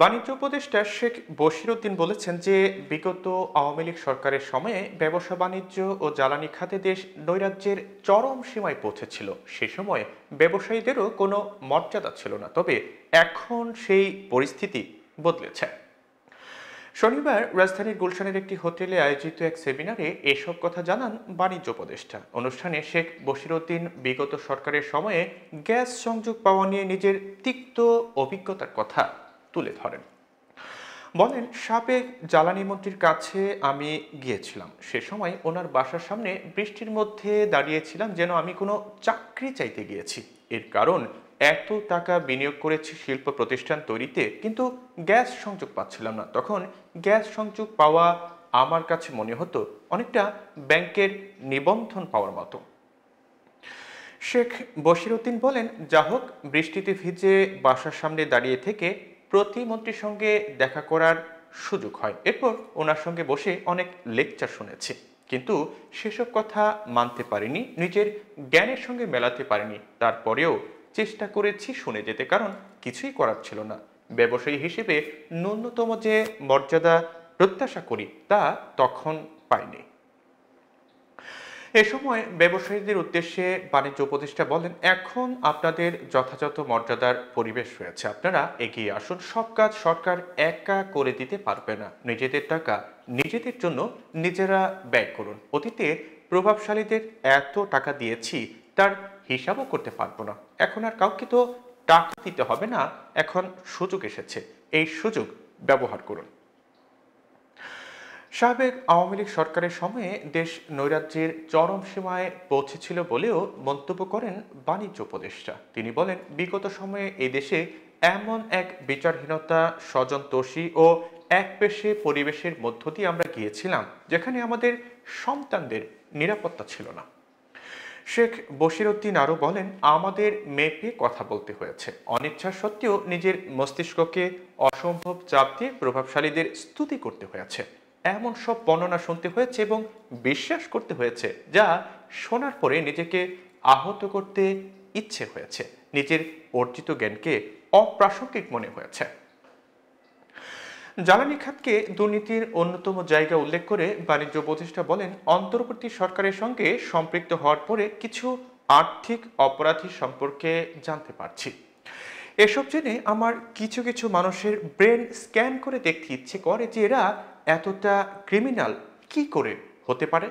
বাণিজ্য উপদেষ্টা শেখ বশিরউদ্দিন বলেছেন যে বিগত আওয়ামী লীগ সরকারের সময়ে ব্যবসা বাণিজ্য ও জ্বালানি খাতে দেশ নৈরাজ্যের চরম সীমায় পৌঁছেছিল। সে সময় ব্যবসায়ীদেরও কোনো মর্যাদা ছিল না, তবে এখন সেই পরিস্থিতি বদলেছে। শনিবার রাজধানীর গুলশানের একটি হোটেলে আয়োজিত এক সেমিনারে এসব কথা জানান বাণিজ্য উপদেষ্টা। অনুষ্ঠানে শেখ বশিরউদ্দিন বিগত সরকারের সময়ে গ্যাস সংযোগ পাওয়া নিয়ে নিজের তিক্ত অভিজ্ঞতার কথা তুলে ধরেন। বলেন, সাবেক জ্বালানি মন্ত্রীর কাছে আমি গিয়েছিলাম। সে সময় ওনার বাসার সামনে বৃষ্টির মধ্যে দাঁড়িয়েছিলাম যেন আমি কোনো চাকরি চাইতে গিয়েছি। এর কারণ, এত টাকা বিনিয়োগ করেছি শিল্প প্রতিষ্ঠান তৈরিতে, কিন্তু গ্যাস সংযোগ পাচ্ছিলাম না। তখন গ্যাস সংযোগ পাওয়া আমার কাছে মনে হতো অনেকটা ব্যাংকের নিবন্ধন পাওয়ার মতো। শেখ বশিরউদ্দিন বলেন, যা হোক, বৃষ্টিতে ভিজে বাসার সামনে দাঁড়িয়ে থেকে প্রতিমন্ত্রীর সঙ্গে দেখা করার সুযোগ হয়। এরপর ওনার সঙ্গে বসে অনেক লেকচার শুনেছি, কিন্তু সেসব কথা মানতে পারিনি, নিজের জ্ঞানের সঙ্গে মেলাতে পারিনি। তারপরেও চেষ্টা করেছি শুনে যেতে, কারণ কিছুই করার ছিল না। ব্যবসায়ী হিসেবে ন্যূনতম যে মর্যাদা প্রত্যাশা করি তা তখন পাইনি। এ সময় ব্যবসায়ীদের উদ্দেশ্যে বাণিজ্য উপদেষ্টা বলেন, এখন আপনাদের যথাযথ মর্যাদার পরিবেশ রয়েছে, আপনারা এগিয়ে আসুন। সব কাজ সরকার একা করে দিতে পারবে না। নিজেদের টাকা নিজেদের জন্য নিজেরা ব্যয় করুন। অতীতে প্রভাবশালীদের এত টাকা দিয়েছি, তার হিসাবও করতে পারবো না। এখন আর কাউকে তো টাকা দিতে হবে না, এখন সুযোগ এসেছে, এই সুযোগ ব্যবহার করুন। সাবেক আওয়ামী লীগ সরকারের সময়ে দেশ নৈরাজ্যের চরম সীমায় পৌঁছেছিল বলেও মন্তব্য করেন বাণিজ্য উপদেষ্টা। তিনি বলেন, বিগত সময়ে এই দেশে এমন এক বিচারহীনতা, স্বজনতোষী ও একপেশে পরিবেশের মধ্য দিয়ে আমরা গিয়েছিলাম, যেখানে আমাদের সন্তানদের নিরাপত্তা ছিল না। শেখ বশিরউদ্দিন আরও বলেন, আমাদের মেপে কথা বলতে হয়েছে। অনিচ্ছা সত্ত্বেও নিজের মস্তিষ্ককে অসম্ভব চাপ দিয়ে প্রভাবশালীদের স্তুতি করতে হয়েছে। এমন সব বর্ণনা শুনতে হয়েছে এবং বিশ্বাস করতে হয়েছে, যা শোনার পরে নিজেকে আহত করতে ইচ্ছে হয়েছে। নিজের অর্জিত জ্ঞানকে অপ্রাসঙ্গিক মনে হয়েছে। জ্বালানি খাতকে দুর্নীতির অন্যতম জায়গা উল্লেখ করে বাণিজ্য উপদেষ্টা বলেন, অন্তর্বর্তী সরকারের সঙ্গে সম্পৃক্ত হওয়ার পরে কিছু আর্থিক অপরাধী সম্পর্কে জানতে পারছি। এসব জেনে আমার কিছু কিছু মানুষের ব্রেন স্ক্যান করে দেখতে ইচ্ছে করে যে এরা এতটা ক্রিমিনাল কি করে হতে পারে।